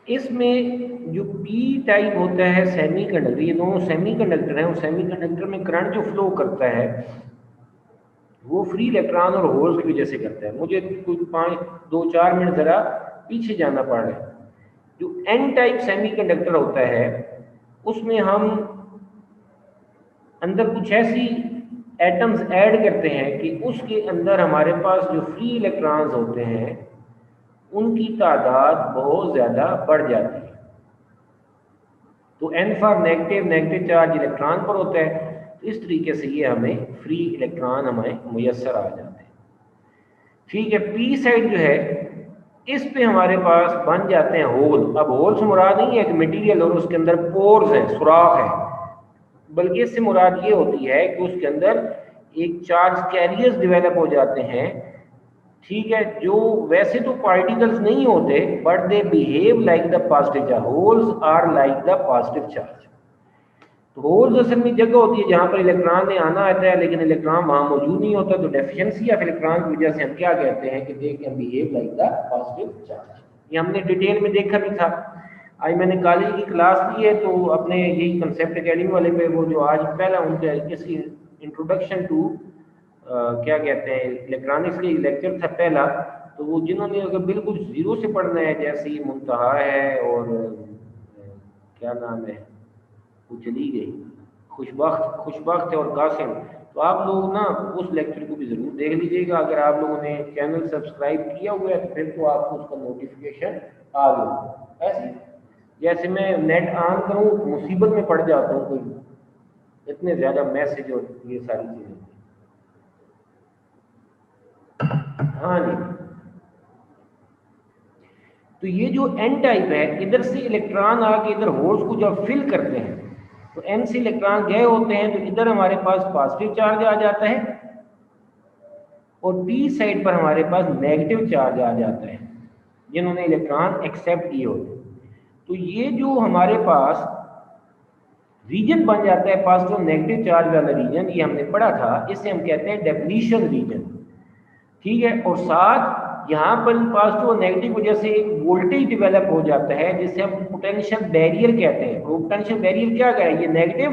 इसमें जो P type होता है सेमीकंडक्टर, ये दोनों सेमीकंडक्टर हैं, और सेमीकंडक्टर में करंट जो फ्लो करता है वो फ्री इलेक्ट्रॉन और होल्स की वजह से करता है। मुझे कुछ 2-4 मिनट ज़रा पीछे जाना पड़ रहा है। जो एन टाइप सेमीकंडक्टर होता है उसमें हम अंदर कुछ ऐसी एटम्स ऐड करते हैं कि उसके अंदर हमारे पास जो फ्री इलेक्ट्रॉन्स होते हैं उनकी तादाद बहुत ज़्यादा बढ़ जाती है। तो N for negative, negative charge electron पर होता है, तो इस तरीके से ये हमें फ्री इलेक्ट्रॉन हमें मुयसर आ जाते हैं। ठीक है, पी साइड जो है इस पे हमारे पास बन जाते हैं होल। अब होल से मुराद नहीं है कि मटेरियल और उसके अंदर पोर्स हैं, सुराख है, बल्कि इससे मुराद ये होती है कि उसके अंदर एक चार्ज कैरियर्स डेवलप हो जाते हैं। ठीक है, जो वैसे तो पार्टिकल्स नहीं होते but they behave like the positive charge, holes are like the positive charge. तो होल्स असल में जगह होती है जहां पर इलेक्ट्रॉन ने आना आता है लेकिन इलेक्ट्रॉन वहां मौजूद नहीं होता, तो डेफिशिएंसी ऑफ इलेक्ट्रॉन की वजह से हम क्या कहते हैं कि they can behave like the positive charge. ये हमने डिटेल में देखा भी था। आज मैंने कॉलेज की क्लास ली है तो अपने यही कंसेप्ट एकेडमी वाले पे वो जो आज पहला उनका इसकी इंट्रोडक्शन टू क्या कहते हैं इलेक्ट्रॉनिक्स के लेक्चर था पहला, तो वो जिन्होंने अगर बिल्कुल जीरो से पढ़ना है जैसे ये मुंतहा है और क्या नाम है वो चली गई, खुशबख्त और कासिम, तो आप लोग ना उस लेक्चर को भी ज़रूर देख लीजिएगा। अगर आप लोगों ने चैनल सब्सक्राइब किया हुआ है तो फिर तो आपको उसका नोटिफिकेशन आ गया। ऐसे जैसे मैं नेट ऑन करूँ तो मुसीबत में पड़ जाता हूँ, कोई इतने ज़्यादा मैसेज और ये सारी चीज़ें। हाँ जी, तो ये जो एन टाइप है इधर से इलेक्ट्रॉन आके इधर होल्स को जब फिल करते हैं तो एन से इलेक्ट्रॉन गए होते हैं, तो इधर हमारे पास पॉजिटिव चार्ज आ जाता है और पी साइड पर हमारे पास नेगेटिव चार्ज आ जाता है जिन्होंने इलेक्ट्रॉन एक्सेप्ट किए होते हैं। तो ये जो हमारे पास रीजन बन जाता है पॉजिटिव नेगेटिव चार्ज वाला रीजन, ये हमने पढ़ा था, इसे हम कहते हैं डेप्लीशन रीजन। ठीक है, और साथ यहाँ पर पॉजिटिव और नेगेटिव वजह से एक वोल्टेज डेवलप हो जाता है जिसे हम पोटेंशियल बैरियर कहते हैं। वो पोटेंशियल बैरियर क्या है, ये नेगेटिव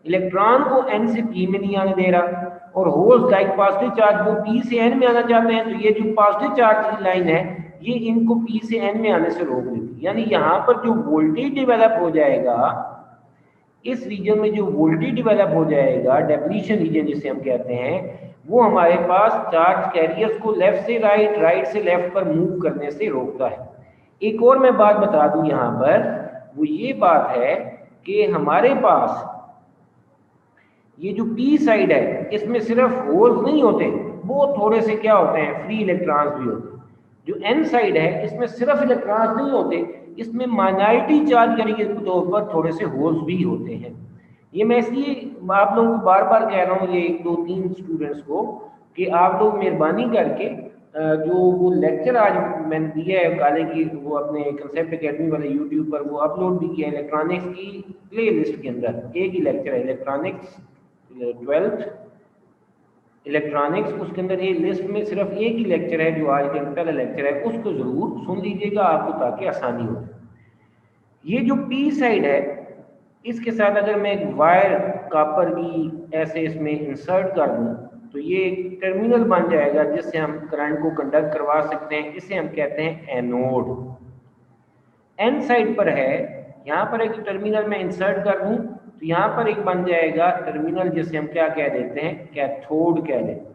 इलेक्ट्रॉन को एन से पी में नहीं आने दे रहा, और होल्स लाइक पॉजिटिव चार्ज वो पी से एन में आना चाहते हैं, तो ये जो पॉजिटिव चार्ज की लाइन है ये इनको पी से एन में आने से रोक देती है। यानी यहाँ पर जो वोल्टेज डेवलप हो जाएगा, इस रीजन में जो वोल्टेज डेवलप हो जाएगा, डेप्लीशन रीजन जिसे हम कहते हैं, वो हमारे पास चार्ज कैरियर्स को लेफ्ट से राइट, राइट से लेफ्ट पर मूव करने से रोकता है। एक और मैं बात बता दूं यहाँ पर, वो ये बात है कि हमारे पास ये जो पी साइड है इसमें सिर्फ होल्स नहीं होते, वो थोड़े से क्या होते हैं फ्री इलेक्ट्रॉन्स भी होते हैं। जो एन साइड है इसमें सिर्फ इलेक्ट्रॉन्स नहीं होते, इसमें माइनॉरिटी चार्ज के तौर पर थोड़े से होल्स भी होते हैं। ये मैं इसलिए आप लोगों को बार बार कह रहा हूँ, ये 1 2 3 स्टूडेंट्स को, कि आप लोग मेहरबानी करके जो वो लेक्चर आज मैंने दिया है कॉलेज की, वो अपने कंसेप्ट एकेडमी वाले यूट्यूब पर वो अपलोड भी किया है इलेक्ट्रॉनिक्स की प्ले लिस्ट के अंदर। एक ही लेक्चर है इलेक्ट्रॉनिक्स 12th इलेक्ट्रॉनिक्स, उसके अंदर ये लिस्ट में सिर्फ एक ही लेक्चर है जो आज का पहला लेक्चर है, उसको ज़रूर सुन लीजिएगा आपको ताकि आसानी हो। ये जो पी साइड है इसके साथ अगर मैं एक वायर कापर की ऐसे इसमें इंसर्ट कर दूं तो ये एक टर्मिनल बन जाएगा जिससे हम करंट को कंडक्ट करवा सकते हैं। इसे हम कहते हैं एनोड। एन साइड पर है, यहाँ पर एक टर्मिनल में इंसर्ट कर दूं तो यहाँ पर एक बन जाएगा टर्मिनल जिसे हम क्या कह देते हैं, कैथोड कह देते हैं।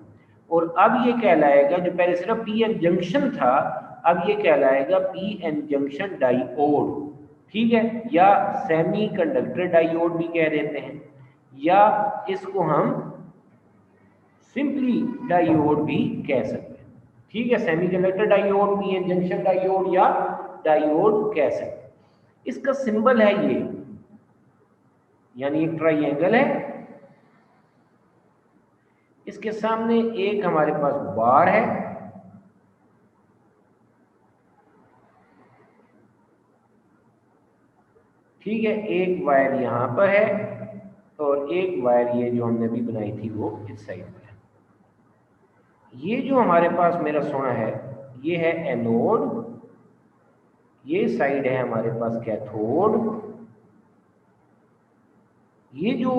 और अब ये कहलाएगा, जो पहले सिर्फ पी एन जंक्शन था अब ये कहलाएगा पी एन जंक्शन डायोड। ठीक है, या सेमी कंडक्टर डायोड भी कह देते हैं, या इसको हम सिंपली डायोड भी कह सकते हैं। ठीक है, semiconductor diode, PN junction diode या डायोड कह सकते हैं। इसका सिंबल है ये, यानी एक ट्राइंगल है, इसके सामने एक हमारे पास बार है, ठीक है, एक वायर यहां पर है और एक वायर ये जो हमने भी बनाई थी वो इस साइड पर है। ये जो हमारे पास मेरा सोना है ये है एनोड, ये साइड है हमारे पास कैथोड, ये जो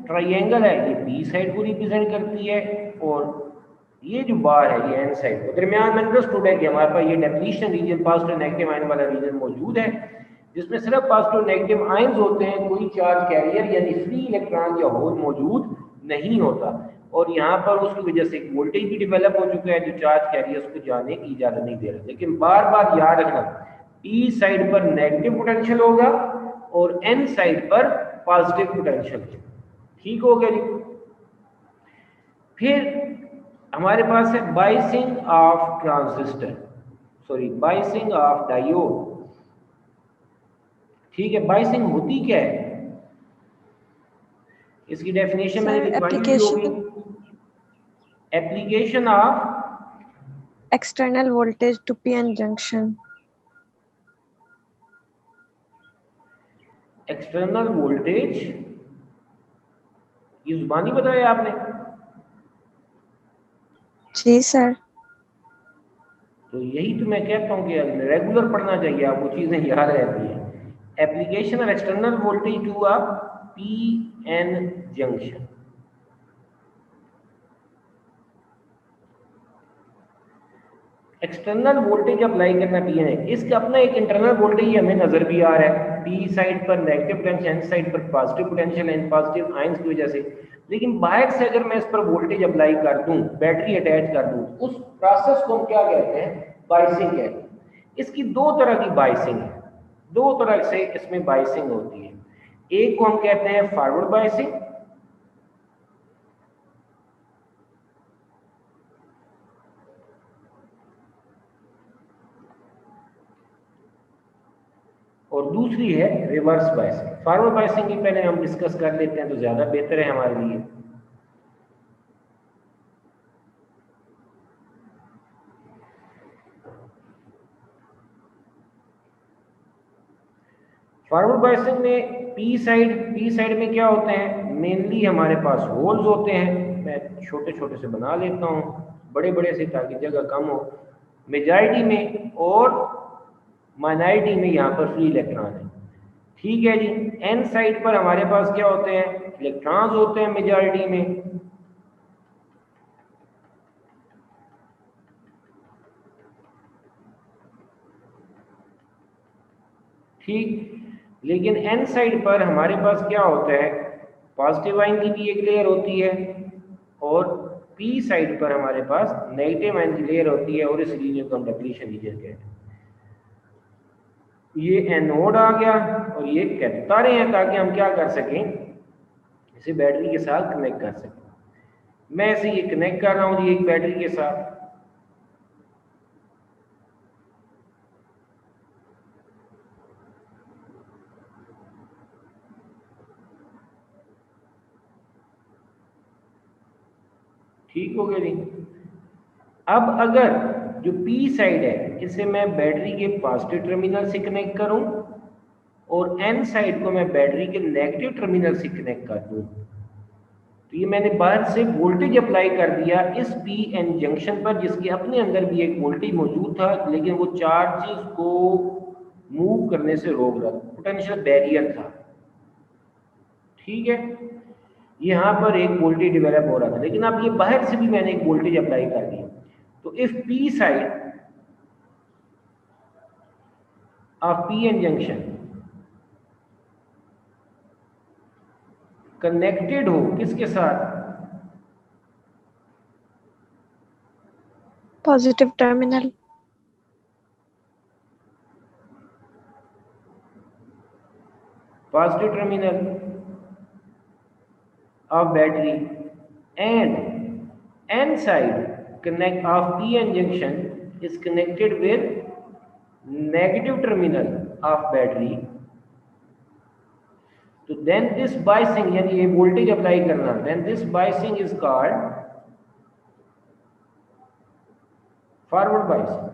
ट्राइंगल है ये पी साइड को रिप्रेजेंट करती है, और ये जो बार है ये एन साइड को। दरमियान में अंडरस्टूड है कि हमारे पास ये depletion region, positive negative ion वाला रीजन मौजूद है, जिसमें सिर्फ पॉजिटिव नेगेटिव आयंस होते हैं, कोई चार्ज कैरियर यानी फ्री इलेक्ट्रॉन या होल मौजूद नहीं होता। और यहाँ पर उसकी वजह से एक वोल्टेज भी डेवलप हो चुका है जो चार्ज कैरियर्स को जाने की इजाजत नहीं दे रहा। लेकिन बार बार याद रखना, पी साइड पर नेगेटिव पोटेंशियल होगा और एन साइड पर पॉजिटिव पोटेंशियल। ठीक हो गया जी। फिर हमारे पास है biasing of transistor, sorry biasing of diode. ठीक है, बाइसिंग होती क्या है, इसकी डेफिनेशन मैंने लिखवाई हुई होगी। Application of external voltage to PN junction. External voltage, ये जुबानी बताया आपने? जी सर। तो यही तो मैं कहता हूँ कि रेगुलर पढ़ना चाहिए, आपको चीजें याद रहती हैं। Application of external voltage to a P N junction. External voltage apply करना पी एन है, इसका अपना एक इंटरनल वोल्टेज हमें नजर भी आ रहा है, पी साइड पर नेगेटिव पोटेंशियल, एन साइड पर positive potential, N positive ions की वजह से। लेकिन बाहर से अगर मैं इस पर वोल्टेज अप्लाई कर दूं, बैटरी अटैच कर दूं, उस प्रोसेस को हम क्या कहते हैं, बाइसिंग कहते हैं। इसकी दो तरह की बाइसिंग है, दो तरह से इसमें बाइसिंग होती है। एक को हम कहते हैं फॉरवर्ड बाइसिंग, और दूसरी है रिवर्स बाइसिंग। फॉरवर्ड बाइसिंग की पहले हम डिस्कस कर लेते हैं तो ज्यादा बेहतर है हमारे लिए। फॉरवर्ड बाइसिंग में पी साइड में क्या होते हैं, मेनली हमारे पास होल्स होते हैं। मैं छोटे छोटे से बना लेता हूँ, बड़े बड़े से, ताकि जगह कम हो। मेजॉरिटी में और माइनॉरिटी में यहाँ पर फ्री इलेक्ट्रॉन है। ठीक है जी। एन साइड पर हमारे पास क्या होते हैं, इलेक्ट्रॉन्स होते हैं मेजॉरिटी में। ठीक, लेकिन एन साइड पर हमारे पास क्या होता है, पॉजिटिव आयन की भी एक लेयर होती है, और पी साइड पर हमारे पास नेगेटिव आयन की लेयर होती है, और इस रीजन को हम डिप्लीशन रीजन कहते हैं। ये एनोड आ गया और ये तारे हैं, ताकि हम क्या कर सकें, इसे बैटरी के साथ कनेक्ट कर सकें। मैं इसे ये कनेक्ट कर रहा हूँ जी एक बैटरी के साथ। ठीक हो गया जी। अब अगर जो पी साइड है इसे मैं बैटरी के पॉजिटिव टर्मिनल से कनेक्ट करूं, और एन साइड को मैं बैटरी के नेगेटिव टर्मिनल से कनेक्ट कर दूं, तो ये मैंने बाहर से वोल्टेज अप्लाई कर दिया इस पी एन जंक्शन पर, जिसके अपने अंदर भी एक वोल्टेज मौजूद था, लेकिन वो चार्जेस को मूव करने से रोक रहा था, पोटेंशियल बैरियर था। ठीक है, यहाँ पर एक वोल्टेज डेवलप हो रहा था, लेकिन अब ये बाहर से भी मैंने एक वोल्टेज अप्लाई कर दिया। तो if P side of P N junction connected हो किसके साथ, positive terminal. Positive terminal of battery, and N side connect of PN junction is connected with negative terminal of battery, तो then this biasing यानी ये voltage apply करना, then this biasing is called forward biasing।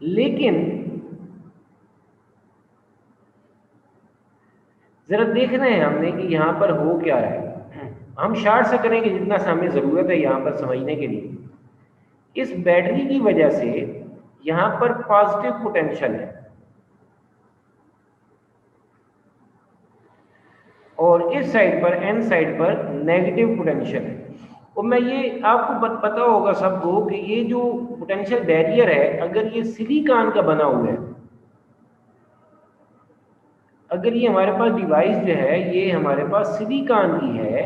लेकिन जरा देखना है हमने कि यहाँ पर हो क्या रहा है। हम शार्ट से करेंगे जितना सा हमें जरूरत है यहाँ पर समझने के लिए। इस बैटरी की वजह से यहां पर पॉजिटिव पोटेंशियल है और इस साइड पर एन साइड पर नेगेटिव पोटेंशियल है। और मैं ये आपको पता होगा सबको कि ये जो पोटेंशियल बैरियर है, अगर ये सिलिकॉन का बना हुआ है, अगर ये हमारे पास डिवाइस जो है ये हमारे पास सिलिकॉन की है,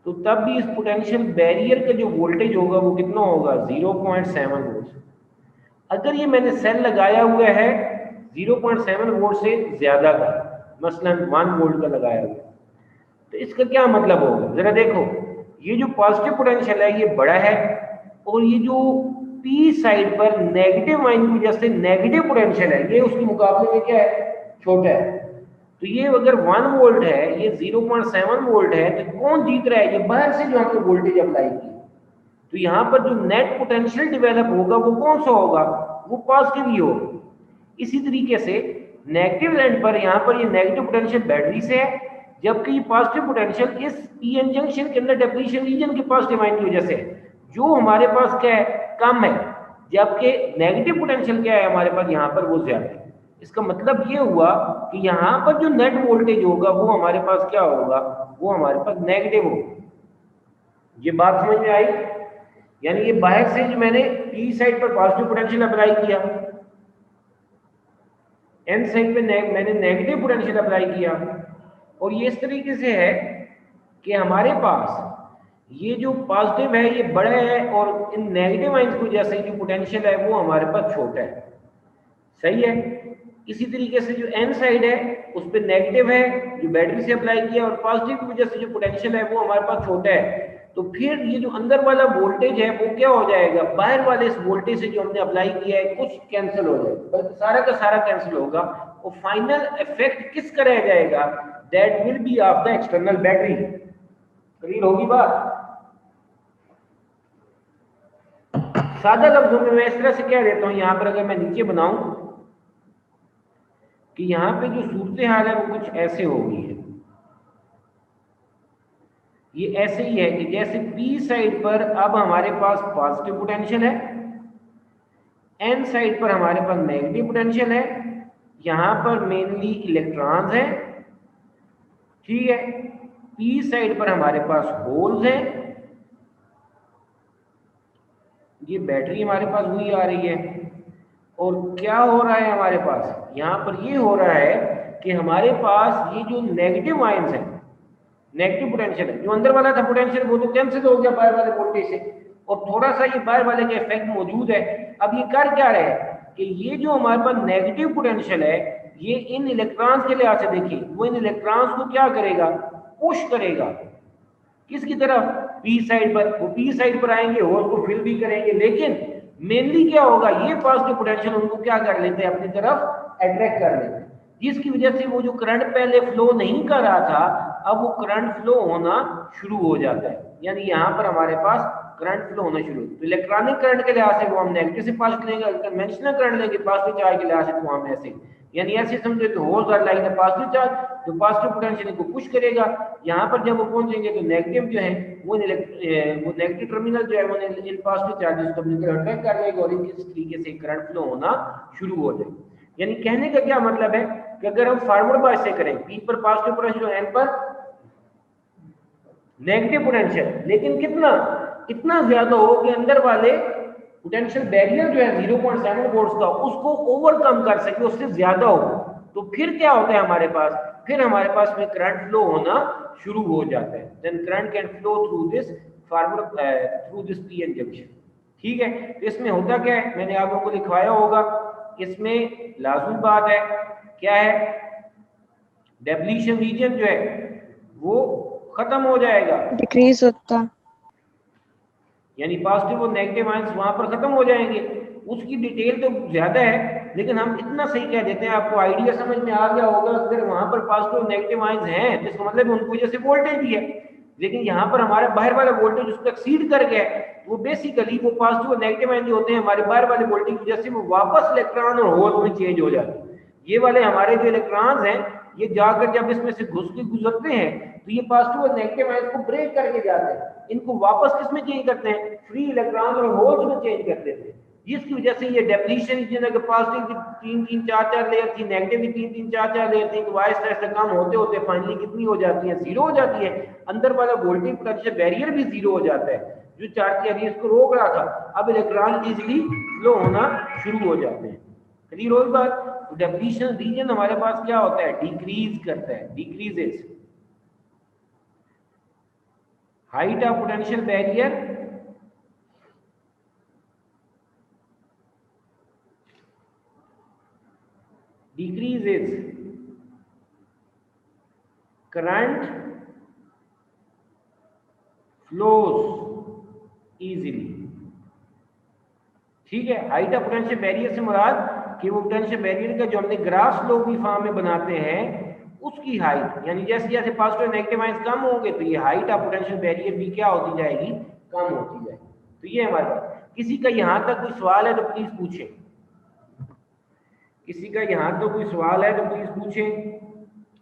तो तब भी इस पोटेंशियल बैरियर का जो वोल्टेज होगा वो कितना होगा, 0.7 वोल्ट। अगर ये मैंने सेल लगाया हुआ है 0.7 वोल्ट से ज्यादा का, मसलन 1 वोल्ट का लगाया हुआ है, तो इसका क्या मतलब होगा, जरा देखो, ये जो पॉजिटिव पोटेंशियल है ये बड़ा है और ये जो पी साइड पर नेगेटिव आयन की वजह से नेगेटिव पोटेंशियल है ये उसके मुकाबले में क्या है, छोटा है। तो ये अगर 1 वोल्ट है, ये 0.7 वोल्ट है, तो कौन जीत रहा है, ये बाहर से जो हमने वोल्टेज अप्लाई की। तो यहाँ पर जो नेट पोटेंशियल डेवलप होगा वो कौन सा होगा, वो पॉजिटिव ही होगा। इसी तरीके से नेगेटिव एंड पर यहाँ पर ये नेगेटिव पोटेंशियल बैटरी से है, जबकि ये पॉजिटिव पोटेंशियल इस पीएन जंक्शन के अंदर डिप्लीशन रीजन के पॉजिटिव आयन की वजह से जो हमारे पास क्या है, कम है, जबकि नेगेटिव पोटेंशियल क्या है हमारे पास यहाँ पर, वो ज्यादा है। इसका मतलब ये हुआ कि यहाँ पर जो नेट वोल्टेज होगा वो हमारे पास क्या होगा, वो हमारे पास नेगेटिव होगा। ये बात समझ में आई? यानी ये बाहर से जो मैंने पी साइड पर पॉजिटिव पोटेंशियल अप्लाई किया, एन साइड पे मैंने नेगेटिव पोटेंशियल अप्लाई किया, और ये इस तरीके से है कि हमारे पास ये जो पॉजिटिव है ये बड़ा है और इन नेगेटिव आयंस की वजह से जो पोटेंशियल है वो हमारे पास छोटा है। सही है। इसी तरीके से जो एन साइड है उस पर नेगेटिव है जो बैटरी से अप्लाई किया, और पॉजिटिव की वजह से जो पोटेंशियल है वो हमारे पास छोटा है। तो फिर ये जो अंदर वाला वोल्टेज है वो क्या हो जाएगा, बाहर वाले इस वोल्टेज से जो हमने अप्लाई किया है कुछ कैंसिल हो जाएगा, बल्कि सारा का सारा कैंसिल होगा, और फाइनल इफेक्ट किसका रह जाएगा, that will be of the external battery. Clear होगी बात? सादा लफ्जों में मैं इस तरह से कह देता हूं, यहां पर अगर मैं नीचे बनाऊं कि यहाँ पे जो सूरत हाल है वो कुछ ऐसे होगी है, ये ऐसे ही है कि जैसे पी साइड पर अब हमारे पास पॉजिटिव पोटेंशियल है, एन साइड पर हमारे पास नेगेटिव पोटेंशियल है, यहाँ पर मेनली इलेक्ट्रॉन्स हैं, ठीक है। पी साइड पर हमारे पास होल्स हैं, ये बैटरी हमारे पास हुई आ रही है, और क्या हो रहा है हमारे पास, यहाँ पर ये हो रहा है कि हमारे पास ये जो नेगेटिव आयंस है, नेगेटिव पोटेंशियल है, जो अंदर वाला था पोटेंशियल वो तो कैंसिल हो गया बाहर वाले वोल्टेज से, और थोड़ा सा ये बाहर वाले का इफेक्ट मौजूद है। अब ये कर क्या रहे हैं कि ये जो हमारे पास नेगेटिव पोटेंशियल है ये इन इलेक्ट्रॉन्स के लिहाज से देखिए, वो इन इलेक्ट्रॉन्स को क्या करेगा, पुश करेगा किसकी तरफ, पी साइड पर। वो पी साइड पर आएंगे होल को फिल भी करेंगे, लेकिन मेनली क्या होगा, ये पॉजिटिव पोटेंशियल उनको क्या कर लेते हैं, अपनी तरफ अट्रैक्ट कर लेते हैं, जिसकी वजह से वो जो करंट पहले फ्लो नहीं कर रहा था अब वो करंट फ्लो होना शुरू हो जाता है। यानी यहाँ पर हमारे पास करंट फ्लो होना शुरू, तो इलेक्ट्रॉनिक करंट के लिहाज से वो हम नेगेटिव से पास करेंगे, कन्वेंशनल करंट लेंगे पॉजिटिव चार्ज के लिहाज से तो हम ऐसे, यानी ऐसे समझे तो holes are like positive charge, तो पॉजिटिव पोटेंशियल को पुश करेगा, यहाँ पर जब वो पहुंचेंगे तो नेगेटिव जो है वो नेगेटिव टर्मिनल जो है वो इन पॉजिटिव चार्जेस को मिलकर अट्रैक्ट कर लेगा और इस तरीके से करंट फ्लो होना शुरू हो जाएगा। यानी कहने का क्या मतलब है कि अगर हम फॉरवर्ड बायस से करें, पी पर पॉजिटिव पोटेंशियल, एन पर नेगेटिव पोटेंशियल, लेकिन कितना, इतना ज्यादा हो कि अंदर वाले पोटेंशियल बैरियर जो है 0.7 वोल्ट्स का उसको ओवरकम कर सके, उससे ज्यादा हो, तो फिर क्या होता है हमारे पास, फिर हमारे पास में करंट फ्लो होना शुरू हो जाता है। Then current can flow through this forward through this PN junction. ठीक है, तो इसमें होता क्या है, मैंने आप लोगों को लिखवाया होगा, इसमें लाजमी बात है क्या है, डिप्लीशन रीजन जो है वो खत्म हो जाएगा, डिक्रीज होता, यानी पॉजिटिव और नेगेटिव आयंस वहां पर खत्म हो जाएंगे। उसकी डिटेल तो ज्यादा है, लेकिन हम इतना सही कह देते हैं, आपको आइडिया समझ में आ गया होगा। अगर वहां पर पॉजिटिव और नेगेटिव आयंस हैं तो इसका मतलब उनकी वजह से वोल्टेज भी है, लेकिन यहाँ पर हमारा बाहर वाला वोल्टेज उसको एक्सीड कर गया है, वो बेसिकली वो पॉजिटिव और नेगेटिव आयन जो होते हैं हमारे बाहर वाले वोल्टेज की वजह से वो वापस इलेक्ट्रॉन और होल में चेंज हो जाते हैं। ये वाले हमारे जो इलेक्ट्रॉन्स हैं ये जाकर जब इसमें से घुस के गुजरते हैं तो ये पॉजिटिव और नेगेटिव आयंस को ब्रेक करके जाते हैं, इनको वापस किस में चेंज करते हैं, फ्री इलेक्ट्रॉन और होल्स में चेंज कर देते हैं, जिसकी वजह से ये डेप्लीशन जिनके पॉजिटिव की 3-3 4-4 लेयर थी, नेगेटिव की 3-3 4-4 लेयर थी, तो आहिस्ता आहिस्ता कम होते होते फाइनली कितनी हो जाती है, जीरो हो जाती है। अंदर वाला वोल्टेज पोटेंशियल बैरियर भी जीरो हो जाता है जो चार्ज कैरियर्स को रोक रहा था, अब इलेक्ट्रॉन इजीली फ्लो होना शुरू हो जाते हैं। क्लियर हो बात? तो डेप्लीशन रीजन हमारे पास क्या होता है, डिक्रीज करता है, decreases height of potential barrier decreases current flows easily। ठीक है, हाइट ऑफ पोटेंशियल बैरियर से मुराद कि वो पोटेंशियल बैरियर का जो हमने ग्राफ स्लोप की फॉर्म में बनाते हैं उसकी हाइट, यानी जैसे जैसे पॉजिटिव नेगेटिव आयंस कम होंगे तो ये हाइट ऑफ पोटेंशियल बैरियर भी क्या होती जाएगी, कम होती जाएगी। तो ये हमारे पास, किसी का यहां तक कोई सवाल है तो प्लीज पूछें, किसी का यहां तो कोई सवाल है तो प्लीज पूछें।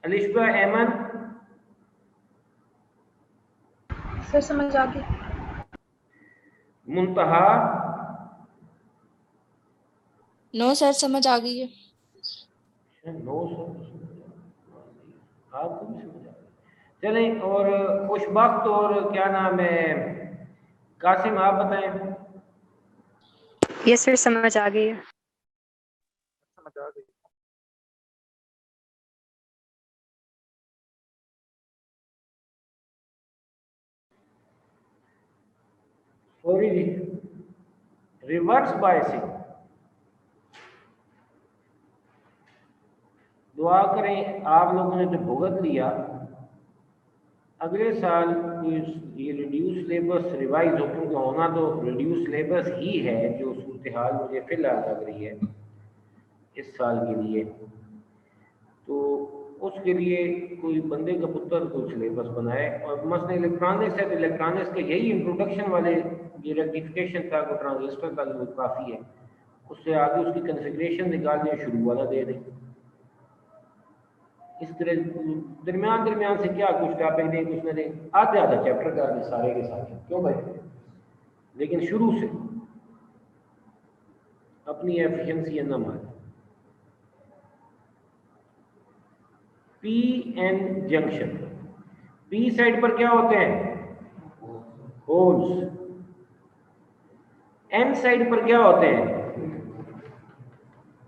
अलिशबा, एमन? सर समझ आ गई। मुंतहा? नो सर समझ आ गई है। नो सर, आपको भी समझ आ गई। चलें, और खुशबख्त और क्या नाम है, कासिम आप बताएं। यस सर समझ आ गई है। समझ आ गई। सॉरी जी, रिवर्स बायसिंग, दुआ करें आप लोगों ने तो भुगत लिया, अगले साल ये रिड्यूस सिलेबस रिवाइज हो, क्योंकि होना तो रिड्यूस सिलेबस ही है जो सूरत हाल मुझे फिलहाल लग रही है इस साल के लिए, तो उसके लिए कोई बंदे का पुत्र कोई सिलेबस बनाए। और मसला इलेक्ट्रॉनिक्स है तो इलेक्ट्रॉनिक्स का यही इंट्रोडक्शन वाले ये रेक्टिफिकेशन था, वो ट्रांजिस्टर का जो काफ़ी है, उससे आगे उसकी कॉन्फ़िगरेशन निकाल दें, शुरू वाला दे दें। इस तरह दरमियान से क्या कुछ टॉपिक दें, कुछ न दें, आधे आधा चैप्टर कर दें सारे के सारे, क्यों भाई, लेकिन शुरू से अपनी एफिशिएंसी न मारे। P N junction, P side पर क्या होते हैं, होल्स, एन साइड पर क्या होते हैं,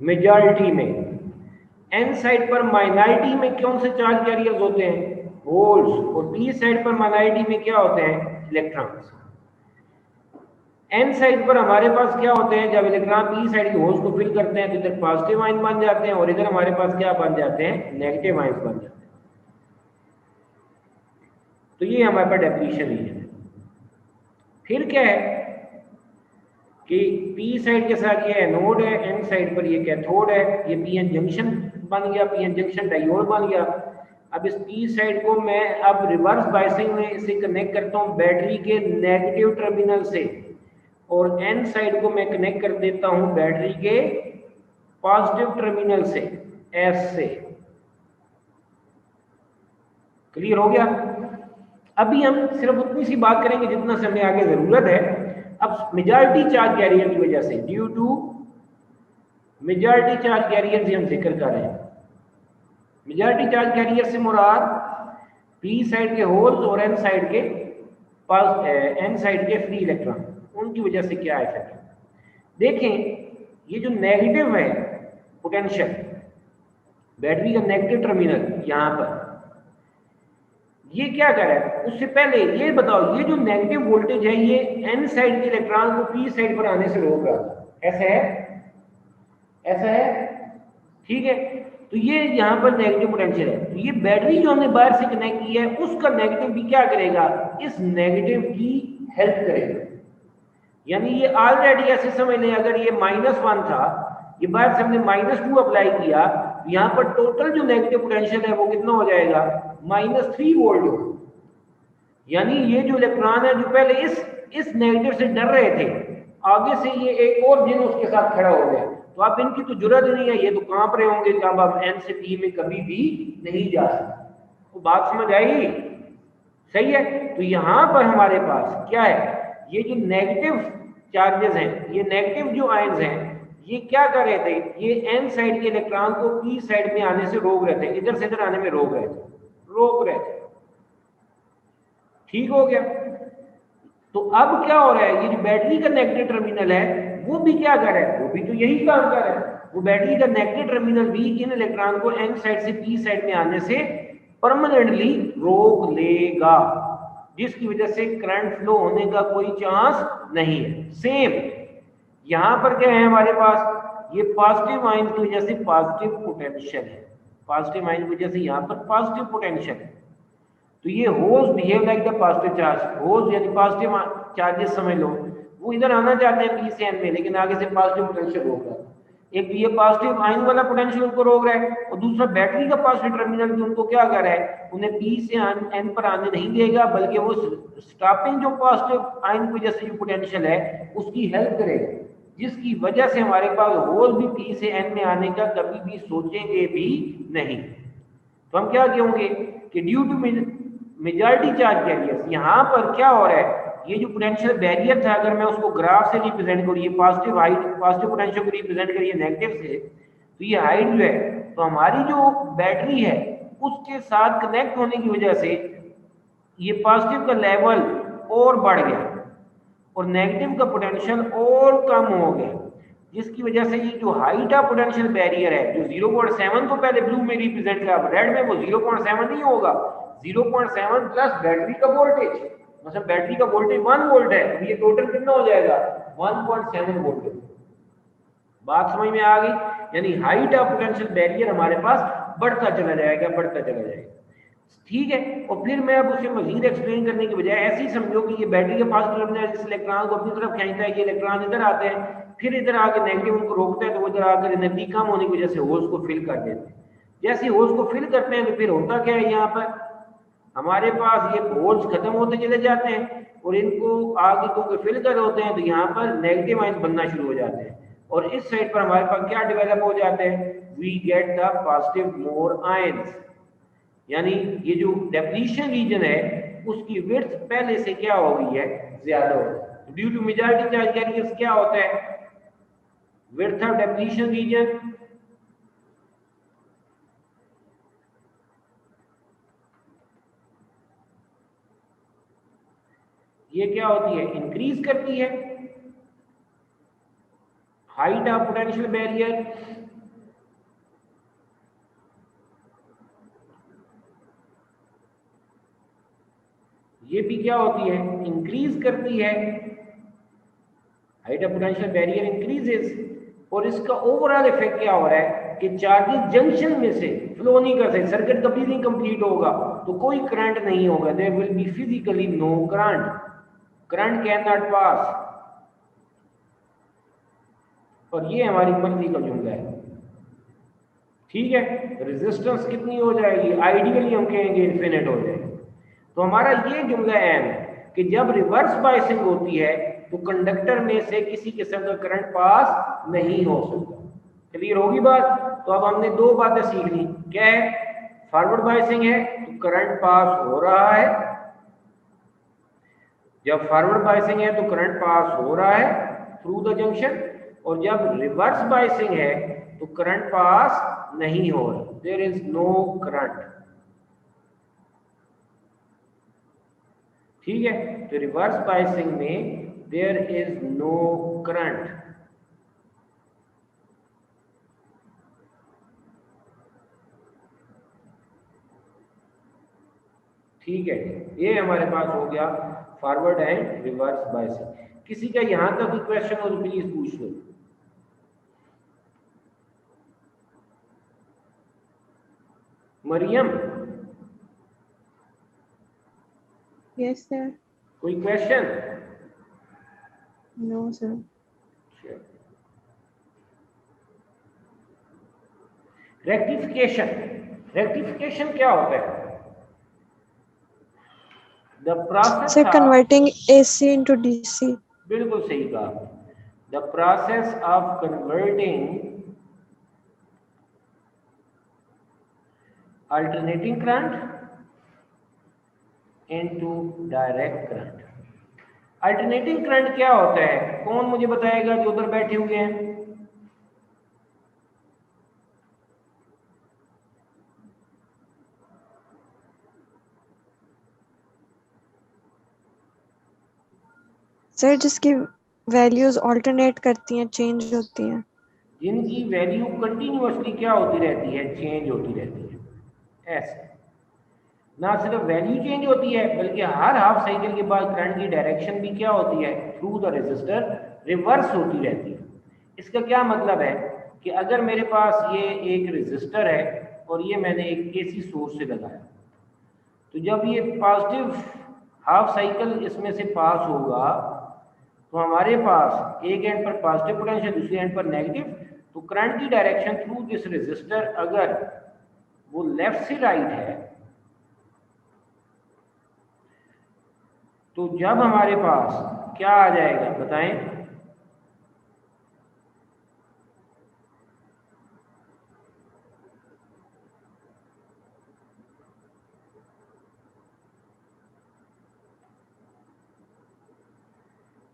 मेजॉरिटी में, एन साइड पर माइनॉरिटी में कौन से चार्ज कैरियर्स होते हैं, होल्स, और पी साइड पर माइनॉरिटी में क्या होते हैं, इलेक्ट्रॉन्स। एन साइड पर हमारे पास क्या होते हैं, जब इलेक्ट्रॉन पी साइड के होल्स को फिल करते हैं तो इधर पॉजिटिव आयन बन जाते हैं और इधर हमारे पास क्या बन जाते हैं, नेगेटिव आयन बन जाते हैं। तो ये हमारे पास डेफिनेशन ही है। फिर क्या है कि पी साइड के साथ ये एनोड है, एन साइड पर ये कैथोड है, ये पीएन जंक्शन बन गया, पीएन जंक्शन डायोड बन गया। अब इस पी साइड को मैं अब रिवर्स बायसिंग में इसे कनेक्ट करता हूँ बैटरी के नेगेटिव टर्मिनल से, और एन साइड को मैं कनेक्ट कर देता हूँ बैटरी के पॉजिटिव टर्मिनल से, एस से। क्लियर हो गया? अभी हम सिर्फ उतनी सी बात करेंगे जितना से हमें आगे जरूरत है। अब मेजॉरिटी चार्ज कैरियर की वजह से, due to majority charge carrier से हम जिक्र कर रहे हैं। मेजॉरिटी चार्ज कैरियर से मुराद पी साइड के होल्स और एन साइड के एन साइड के फ्री इलेक्ट्रॉन, उनकी वजह से क्या इफेक्ट है। देखें, ये जो नेगेटिव है पोटेंशियल, बैटरी का नेगेटिव टर्मिनल यहां पर, ये क्या कर रहा है, उससे पहले ये बताओ, ये जो नेगेटिव वोल्टेज है ये एन साइड के इलेक्ट्रॉन को पी साइड पर आने से रोक रहा था, ऐसा है, ऐसा है, ठीक है। तो ये यहाँ पर नेगेटिव पोटेंशियल है, तो ये बैटरी जो हमने बाहर से कनेक्ट की है उसका नेगेटिव भी क्या करेगा, इस नेगेटिव की हेल्प करेगा। यानी ये ऑलरेडी ऐसे समझ लें, अगर ये -1 था, ये बाहर से हमने -2 अप्लाई किया, यहाँ पर टोटल जो नेगेटिव पोटेंशियल है वो कितना हो जाएगा, -3 वोल्ट हो। यानी ये जो इलेक्ट्रॉन है जो पहले इस नेगेटिव से डर रहे थे, आगे से ये एक और जिन उसके साथ खड़ा हो गया, तो आप इनकी तो जरूरत ही नहीं है, ये तो कांप रहे होंगे कि अब हम n से p में कभी भी नहीं जा सकते। तो बात समझ आई? सही है। तो यहाँ पर हमारे पास क्या है, ये जो नेगेटिव चार्जेस हैं, ये नेगेटिव जो आयंस हैं, ये क्या कर रहे थे, ये n साइड के इलेक्ट्रॉन को p साइड में आने से रोक रहे थे, इधर से इधर आने में रोक रहे थे। ठीक हो गया। तो अब क्या हो रहा है, ये जो बैटरी का नेगेटिव टर्मिनल है वो भी क्या कर रहा है, वो भी तो यही काम कर रहा है। वो बैटरी का नेगेटिव टर्मिनल भी इन इलेक्ट्रॉन को n साइड से p साइड में आने से परमानेंटली रोक लेगा, जिसकी वजह से करंट फ्लो होने का कोई चांस नहीं है। सेम यहां पर क्या है हमारे पास, ये पॉजिटिव आयन की वजह से पॉजिटिव पोटेंशियल है, पॉजिटिव आयन की वजह से यहाँ पर पॉजिटिव पोटेंशियल है। तो ये holes behave like the positive charge, holes यानी पॉजिटिव चार्जेस समझ लो, वो इधर आना चाहते हैं पी से एन में, लेकिन आगे से पॉजिटिव पोटेंशियल रोक रहा है। एक ये पॉजिटिव आयन वाला पोटेंशियल उनको रोक रहा है, और दूसरा बैटरी का पॉजिटिव टर्मिनल भी उनको क्या कर रहा है, उन्हें पी से एन पर आने नहीं देगा, बल्कि वो स्टॉपिंग जो पॉजिटिव आयन की वजह से जो पोटेंशियल है उसकी हेल्प करेगा, जिसकी वजह से हमारे पास होल भी पी से एन में आने का कभी भी सोचेंगे भी नहीं। तो हम क्या कहेंगे कि due to majority charge carriers, यहाँ पर क्या हो रहा है, ये जो पोटेंशियल बैरियर था, अगर मैं उसको ग्राफ से रिप्रेजेंट करूँ, ये पॉजिटिव हाइट, पॉजिटिव पोटेंशियल को रिप्रेजेंट करिए नेगेटिव से, तो ये हाइट जो है, तो हमारी जो बैटरी है उसके साथ कनेक्ट होने की वजह से ये पॉजिटिव का लेवल और बढ़ गया और नेगेटिव का पोटेंशियल और कम हो गया, जिसकी वजह से ये जो हाइट ऑफ पोटेंशियल बैरियर है, जो 0.7 तो पहले ब्लू में रिप्रेजेंट किया, रेड में वो 0.7 नहीं होगा, 0.7 प्लस बैटरी का वोल्टेज, मतलब बैटरी का वोल्टेज 1 वोल्ट है, तो ये टोटल कितना हो जाएगा 1.7 वोल्ट। बात समझ में आ गई? यानी हाइट ऑफ पोटेंशियल बैरियर हमारे पास बढ़ता चला जाएगा। ठीक है। और फिर मैं अब उसे मजीद एक्सप्लेन करने के बजाय ऐसे ही समझो कि ये बैटरी के पास टर्मिनल इस इलेक्ट्रॉन को अपनी तरफ खींचता है, ये इलेक्ट्रॉन इधर आते हैं, फिर इधर आके नेगेटिव उनको रोकता है, तो वो इधर आकर एनर्जी कम होने की वजह से होल्स को फिल कर देते हैं। जैसे होल्स को फिल करते हैं तो फिर होता क्या है, यहाँ पर हमारे पास ये होल्स खत्म होते चले जाते हैं और इनको आगे को फिल कर होते हैं, तो यहाँ पर नेगेटिव आयंस बनना शुरू हो जाते हैं, और इस साइड पर हमारे पास क्या डेवलप हो जाते हैं, we get the positive more ions. यानी ये जो डेप्लीशन रीजन है उसकी विड्थ पहले से क्या हो गई है, ज्यादा हो गई। Due to majority charge carriers क्या होता है, विड्थ ऑफ डेप्लीशन रीजन ये क्या होती है, इंक्रीज करती है। हाइट ऑफ पोटेंशियल बैरियर ये भी क्या होती है, इंक्रीज करती है। Height of potential barrier increases, और इसका ओवरऑल इफेक्ट क्या हो रहा है कि चार्जेस जंक्शन में से फ्लो नहीं कर सकते, सर्किट कभी नहीं कंप्लीट होगा, तो कोई करंट नहीं होगा, there will be physically no current can not pass. और ये हमारी मर्जी का जुमला है। ठीक है। रेजिस्टेंस कितनी हो जाएगी, आइडियली हम कहेंगे इन्फिनिट हो जाएगी। तो हमारा ये जुमला है कि जब रिवर्स बायसिंग होती है तो कंडक्टर में से किसी किस्म का करंट पास नहीं हो सकता। क्लियर होगी बात? तो अब हमने दो बातें सीख ली। क्या है, फॉरवर्ड बायसिंग है तो करंट पास हो रहा है, जब फॉरवर्ड बायसिंग है तो करंट पास हो रहा है थ्रू द जंक्शन, और जब रिवर्स बायसिंग है तो करंट पास नहीं हो रहा, देयर इज नो करंट। ठीक है। तो रिवर्स बायसिंग में देयर इज नो करंट। ठीक है, ये हमारे पास हो गया फॉरवर्ड एंड रिवर्स बायसिंग। किसी का यहां तक कोई क्वेश्चन हो तो प्लीज पूछ लो। Maryam, Yes, sir. कोई क्वेश्चन? No, sir. रेक्टिफिकेशन क्या होता है? The process Sir, converting AC into DC. बिल्कुल सही कहा। The process of converting alternating current into direct current. Alternating current क्या होता है, कौन मुझे बताएगा जो उधर बैठे हुए हैं? सर जिसकी वैल्यूज ऑल्टरनेट करती हैं, चेंज होती हैं। जिनकी वैल्यू कंटिन्यूअसली क्या होती रहती है, चेंज होती रहती है। ऐसे ना सिर्फ वैल्यू चेंज होती है बल्कि हर हाफ साइकिल के बाद करंट की डायरेक्शन भी क्या होती है, थ्रू द रेजिस्टर रिवर्स होती रहती है। इसका क्या मतलब है कि अगर मेरे पास ये एक रेजिस्टर है और ये मैंने एक एसी सोर्स से लगाया, तो जब ये पॉजिटिव हाफ साइकिल इसमें से पास होगा तो हमारे पास एक एंड पर पॉजिटिव पोटेंशियल, दूसरे एंड पर नेगेटिव। तो करंट की डायरेक्शन थ्रू दिस रेजिस्टर अगर वो लेफ्ट से राइट है, तो जब हमारे पास क्या आ जाएगा बताएं?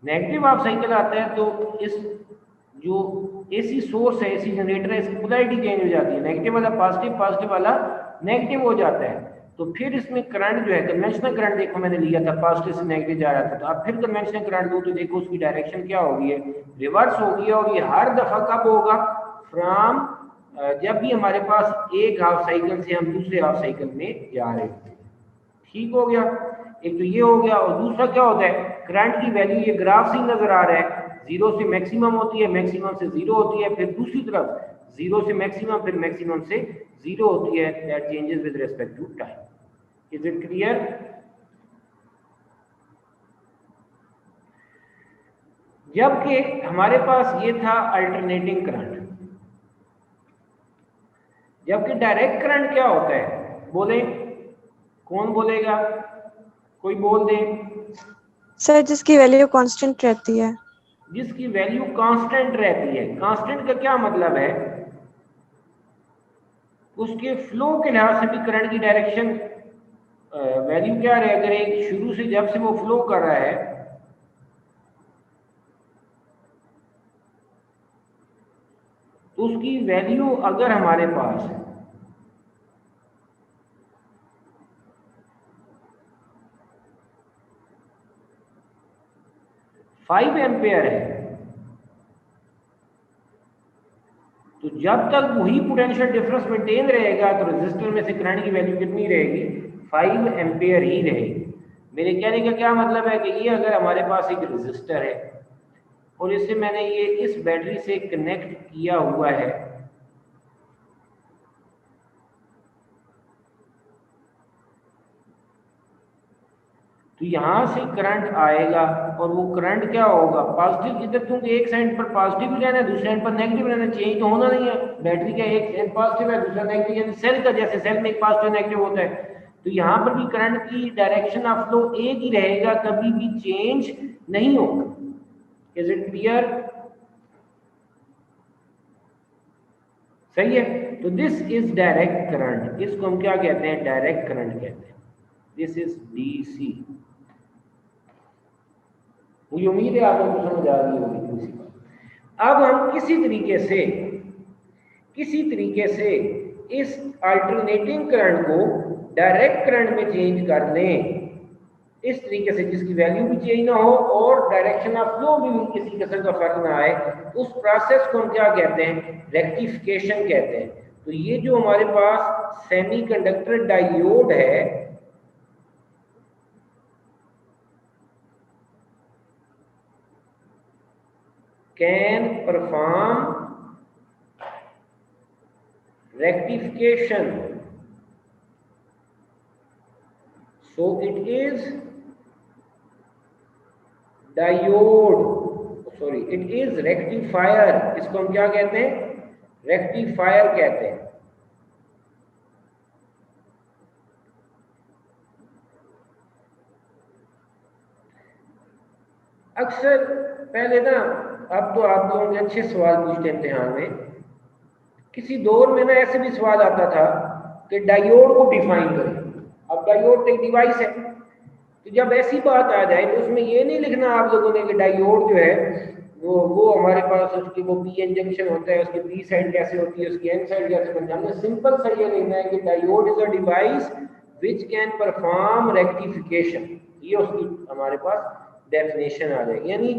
नेगेटिव हाफ साइकिल आता है तो इस जो एसी सोर्स है, एसी जनरेटर है, इसकी पोलैरिटी चेंज हो जाती है, नेगेटिव वाला पॉजिटिव, पॉजिटिव वाला नेगेटिव हो जाता है। तो फिर इसमें करंट जो है, कन्वेंशनल करंट देखो मैंने लिया था, पॉजिटिव से नेगेटिव जा रहा था, तो अब फिर कन्वेंशनल करंट दो तो देखो उसकी डायरेक्शन क्या होगी है, रिवर्स होगी। और ये हर दफा कब होगा, फ्रॉम जब भी हमारे पास एक हाफ साइकिल से हम दूसरे हाफ साइकिल में जा रहे होते हैं। ठीक हो गया, एक तो ये हो गया। और दूसरा क्या होता है, करंट की वैल्यू ये ग्राफ से नजर आ रहा है, जीरो से मैक्सिमम होती है, मैक्सिमम से जीरो होती है, फिर दूसरी तरफ जीरो से मैक्सिमम, फिर मैक्सिमम से जीरो होती है। That changes with respect to time. Is it clear? जबकि हमारे पास ये था अल्टरनेटिंग करंट। जबकि डायरेक्ट करंट क्या होता है, बोले, कौन बोलेगा, कोई बोल दे। सर जिसकी वैल्यू कांस्टेंट रहती है। जिसकी वैल्यू कांस्टेंट रहती है। कांस्टेंट का क्या मतलब है, उसके फ्लो के लिहाज से भी करंट की डायरेक्शन वैल्यू क्या रहे, अगर एक शुरू से जब से वो फ्लो कर रहा है तो उसकी वैल्यू अगर हमारे पास 5 एम्पेयर है, तो जब तक वही पोटेंशियल डिफरेंस मेंटेन रहेगा तो रेजिस्टर में से करंट की वैल्यू कितनी रहेगी, 5 एम्पेयर ही रहेगी। मेरे कहने का क्या मतलब है कि ये अगर हमारे पास एक रेजिस्टर है और इसे मैंने ये इस बैटरी से कनेक्ट किया हुआ है, तो यहां से करंट आएगा और वो करंट क्या होगा, पॉजिटिव, इधर क्योंकि एक साइड पर पॉजिटिव रहना है, दूसरे साइड पर नेगेटिव रहना, चेंज तो होना नहीं है। बैटरी का एक साइड पॉजिटिव है, दूसरा नेगेटिव, यानी सेल का जैसे सेल में एक पॉजिटिव नेगेटिव होता है, तो यहाँ पर भी करंट की डायरेक्शन ऑफ फ्लो एक ही रहेगा, कभी भी चेंज नहीं होगा। Is it clear? सही है। तो दिस इज डायरेक्ट करंट, इसको हम क्या कहते हैं, डायरेक्ट करंट कहते हैं। This is DC. मुझे उम्मीद है आप लोगों को समझ आ रही होगी दूसरी बात। अब हम किसी तरीके से इस अल्टरनेटिंग करंट को डायरेक्ट करंट में चेंज कर लें, इस तरीके से जिसकी वैल्यू भी चेंज ना हो और डायरेक्शन ऑफ फ्लो भी किसी किस्म का फर्क ना आए, उस प्रोसेस को हम क्या कहते हैं, रेक्टिफिकेशन कहते हैं। तो ये जो हमारे पास सेमीकंडक्टर डायोड है, can perform rectification, so it is it is rectifier। इसको हम क्या कहते हैं, रेक्टिफायर कहते हैं। अक्सर पहले ना, अब तो आप लोगों के अच्छे सवाल पूछते हैं इम्तिहान में, किसी दौर में ना ऐसे भी सवाल आता था कि डायोड को डिफाइन करें। अब डायोड एक डिवाइस है, तो जब ऐसी बात आ जाए तो उसमें ये नहीं लिखना आप लोगों ने कि डायोड जो है वो हमारे पास उसकी वो पी एन जंक्शन होता है, उसकी पी साइड कैसे होती है, उसकी एन साइड कैसे बनती है। हमने सिंपल सा ये लिखना है कि diode is a device which can perform rectification, ये उसकी हमारे पास डेफिनेशन आ जाएगी। यानी